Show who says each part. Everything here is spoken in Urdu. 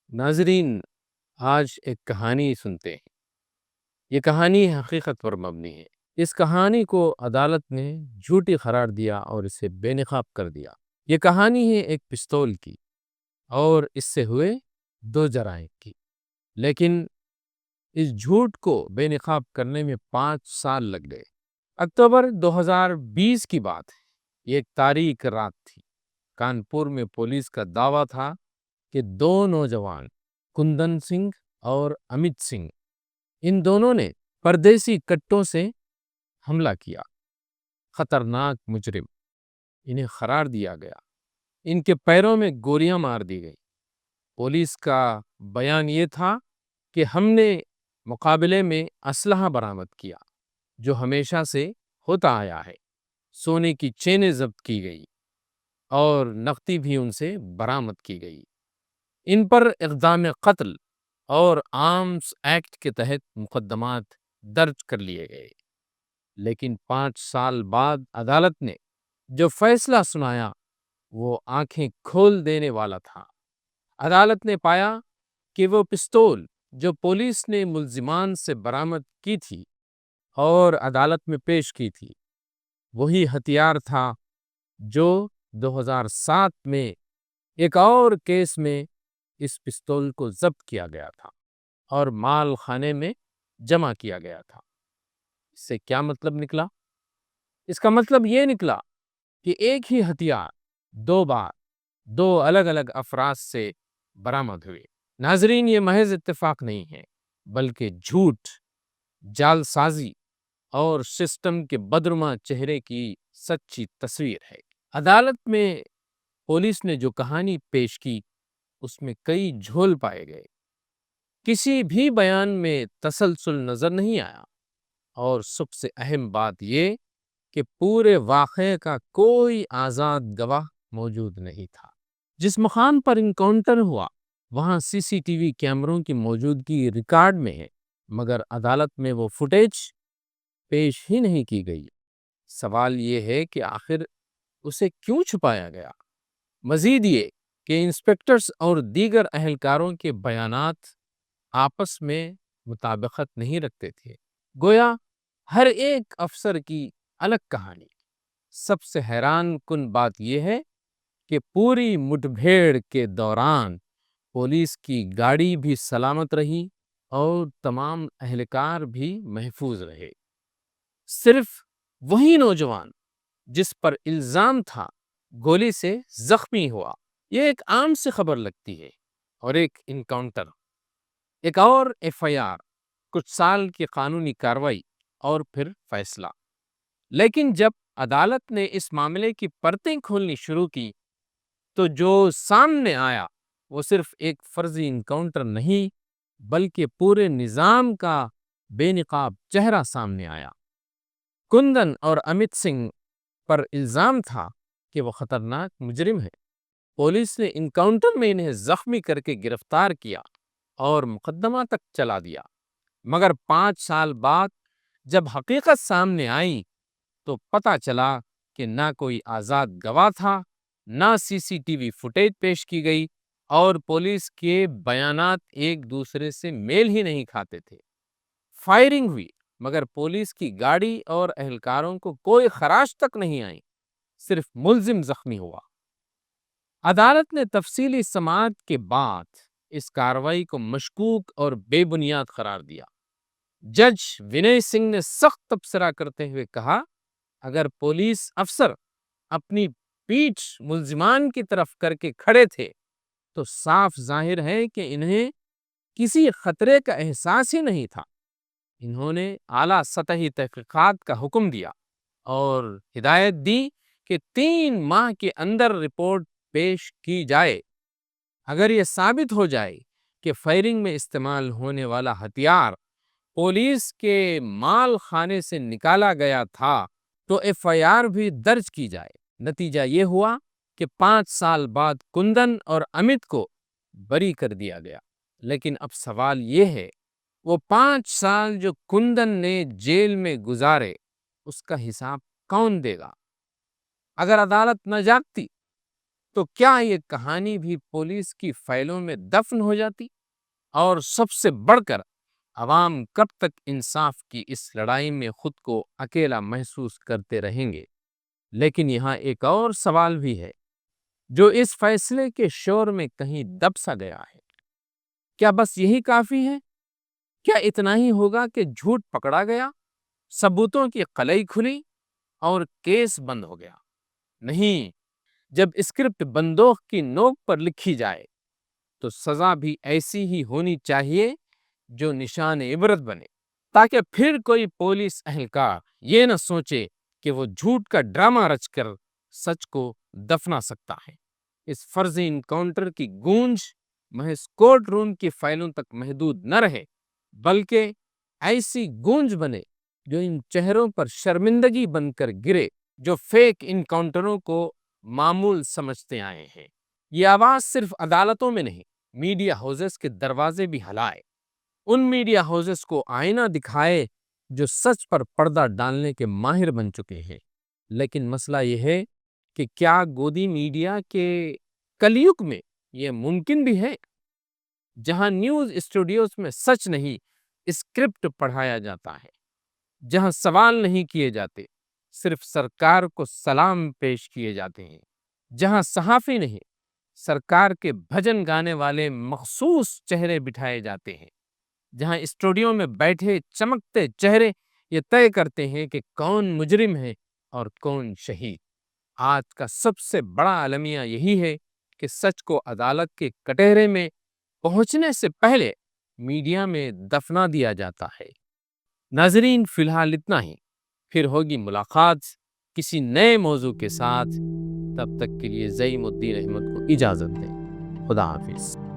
Speaker 1: ناظرین، آج ایک کہانی سنتے ہیں۔ یہ کہانی حقیقت پر مبنی ہے۔ اس کہانی کو عدالت نے جھوٹی قرار دیا اور اسے بے نقاب کر دیا۔ یہ کہانی ہے ایک پستول کی اور اس سے ہوئے دو جرائم کی، لیکن اس جھوٹ کو بے نقاب کرنے میں 5 سال لگ گئے۔ اکتوبر 2020 کی بات ہے۔ یہ ایک تاریک رات تھی۔ کانپور میں پولیس کا دعویٰ تھا کہ دو نوجوان کندن سنگھ اور امت سنگھ، ان دونوں نے پردیسی کٹوں سے حملہ کیا۔ خطرناک مجرم انہیں قرار دیا گیا۔ ان کے پیروں میں گولیاں مار دی گئی۔ پولیس کا بیان یہ تھا کہ ہم نے مقابلے میں اسلحہ برآمد کیا جو ہمیشہ سے ہوتا آیا ہے۔ سونے کی چینیں ضبط کی گئی اور نقدی بھی ان سے برآمد کی گئی۔ ان پر اقدام قتل اور آرمز ایکٹ کے تحت مقدمات درج کر لیے گئے۔ لیکن 5 سال بعد عدالت نے جو فیصلہ سنایا وہ آنکھیں کھول دینے والا تھا۔ عدالت نے پایا کہ وہ پستول جو پولیس نے ملزمان سے برآمد کی تھی اور عدالت میں پیش کی تھی، وہی ہتھیار تھا جو 2007 میں ایک اور کیس میں اس پستول کو ضبط کیا گیا تھا اور مال خانے میں جمع کیا گیا تھا۔ اس سے کیا مطلب نکلا؟ اس کا مطلب یہ نکلا کہ ایک ہی ہتھیار دو بار دو الگ الگ افراد سے برآمد ہوئے۔ ناظرین، یہ محض اتفاق نہیں ہے، بلکہ جھوٹ، جال سازی اور سسٹم کے بدرما چہرے کی سچی تصویر ہے۔ عدالت میں پولیس نے جو کہانی پیش کی اس میں کئی جھول پائے گئے۔ کسی بھی بیان میں تسلسل نظر نہیں آیا، اور سب سے اہم بات یہ کہ پورے واقعے کا کوئی آزاد گواہ موجود نہیں تھا۔ جس مقام پر انکاؤنٹر ہوا وہاں سی سی ٹی وی کیمروں کی موجودگی ریکارڈ میں ہے، مگر عدالت میں وہ فوٹیج پیش ہی نہیں کی گئی۔ سوال یہ ہے کہ آخر اسے کیوں چھپایا گیا؟ مزید یہ کہ انسپکٹرز اور دیگر اہلکاروں کے بیانات آپس میں مطابقت نہیں رکھتے تھے، گویا ہر ایک افسر کی الگ کہانی۔ سب سے حیران کن بات یہ ہے کہ پوری مٹبھیڑ کے دوران پولیس کی گاڑی بھی سلامت رہی اور تمام اہلکار بھی محفوظ رہے۔ صرف وہی نوجوان جس پر الزام تھا گولی سے زخمی ہوا۔ یہ ایک عام سی خبر لگتی ہے، اور ایک انکاؤنٹر، ایک اور ایف آئی آر، کچھ سال کی قانونی کارروائی اور پھر فیصلہ۔ لیکن جب عدالت نے اس معاملے کی پرتیں کھولنی شروع کی تو جو سامنے آیا وہ صرف ایک فرضی انکاؤنٹر نہیں، بلکہ پورے نظام کا بے نقاب چہرہ سامنے آیا۔ کندن اور امت سنگھ پر الزام تھا کہ وہ خطرناک مجرم ہیں۔ پولیس نے انکاؤنٹر میں انہیں زخمی کر کے گرفتار کیا اور مقدمہ تک چلا دیا، مگر 5 سال بعد جب حقیقت سامنے آئی تو پتہ چلا کہ نہ کوئی آزاد گواہ تھا، نہ سی سی ٹی وی فوٹیج پیش کی گئی، اور پولیس کے بیانات ایک دوسرے سے میل ہی نہیں کھاتے تھے۔ فائرنگ ہوئی، مگر پولیس کی گاڑی اور اہلکاروں کو کوئی خراش تک نہیں آئی، صرف ملزم زخمی ہوا۔ عدالت نے تفصیلی سماعت کے بعد اس کارروائی کو مشکوک اور بے بنیاد قرار دیا۔ جج ونے سنگھ نے سخت تبصرہ کرتے ہوئے کہا، اگر پولیس افسر اپنی پیٹھ ملزمان کی طرف کر کے کھڑے تھے تو صاف ظاہر ہے کہ انہیں کسی خطرے کا احساس ہی نہیں تھا۔ انہوں نے اعلیٰ سطحی تحقیقات کا حکم دیا اور ہدایت دی کہ 3 ماہ کے اندر رپورٹ پیش کی جائے۔ اگر یہ ثابت ہو جائے کہ فائرنگ میں استعمال ہونے والا ہتھیار پولیس کے مال خانے سے نکالا گیا تھا تو ایف آئی آر بھی درج کی جائے۔ نتیجہ یہ ہوا کہ 5 سال بعد کندن اور امت کو بری کر دیا گیا۔ لیکن اب سوال یہ ہے، وہ 5 سال جو کندن نے جیل میں گزارے اس کا حساب کون دے گا؟ اگر عدالت نہ جاگتی تو کیا یہ کہانی بھی پولیس کی فائلوں میں دفن ہو جاتی؟ اور سب سے بڑھ کر عوام کب تک انصاف کی اس لڑائی میں خود کو اکیلا محسوس کرتے رہیں گے؟ لیکن یہاں ایک اور سوال بھی ہے جو اس فیصلے کے شور میں کہیں دب سا گیا ہے۔ کیا بس یہی کافی ہے؟ کیا اتنا ہی ہوگا کہ جھوٹ پکڑا گیا، ثبوتوں کی قلعی کھلی اور کیس بند ہو گیا؟ نہیں، جب اسکرپٹ بندوق کی نوک پر لکھی جائے تو سزا بھی ایسی ہی ہونی چاہیے جو نشان عبرت بنے، تاکہ پھر کوئی پولیس اہلکار یہ نہ سوچے کہ وہ جھوٹ کا ڈرامہ رچ کر سچ کو دفنا سکتا ہے۔ اس فرضی انکاؤنٹر کی گونج محض کورٹ روم کی فائلوں تک محدود نہ رہے، بلکہ ایسی گونج بنے جو ان چہروں پر شرمندگی بن کر گرے جو فیک انکاؤنٹروں کو معمول سمجھتے آئے ہیں۔ یہ آواز صرف عدالتوں میں نہیں، میڈیا ہاؤسز کے دروازے بھی ہلائے، ان میڈیا ہاؤسز کو آئینہ دکھائے جو سچ پر پردہ ڈالنے کے ماہر بن چکے ہیں۔ لیکن مسئلہ یہ ہے کہ کیا گودی میڈیا کے کلیوگ میں یہ ممکن بھی ہے، جہاں نیوز اسٹوڈیوز میں سچ نہیں اسکرپٹ پڑھایا جاتا ہے، جہاں سوال نہیں کیے جاتے، صرف سرکار کو سلام پیش کیے جاتے ہیں، جہاں صحافی نہیں سرکار کے بھجن گانے والے مخصوص چہرے بٹھائے جاتے ہیں، جہاں اسٹوڈیو میں بیٹھے چمکتے چہرے یہ طے کرتے ہیں کہ کون مجرم ہے اور کون شہید۔ آج کا سب سے بڑا المیہ یہی ہے کہ سچ کو عدالت کے کٹہرے میں پہنچنے سے پہلے میڈیا میں دفنا دیا جاتا ہے۔ ناظرین، فی الحال اتنا ہی، پھر ہوگی ملاقات کسی نئے موضوع کے ساتھ۔ تب تک کے لیے زعیم الدین احمد کو اجازت دیں۔ خدا حافظ۔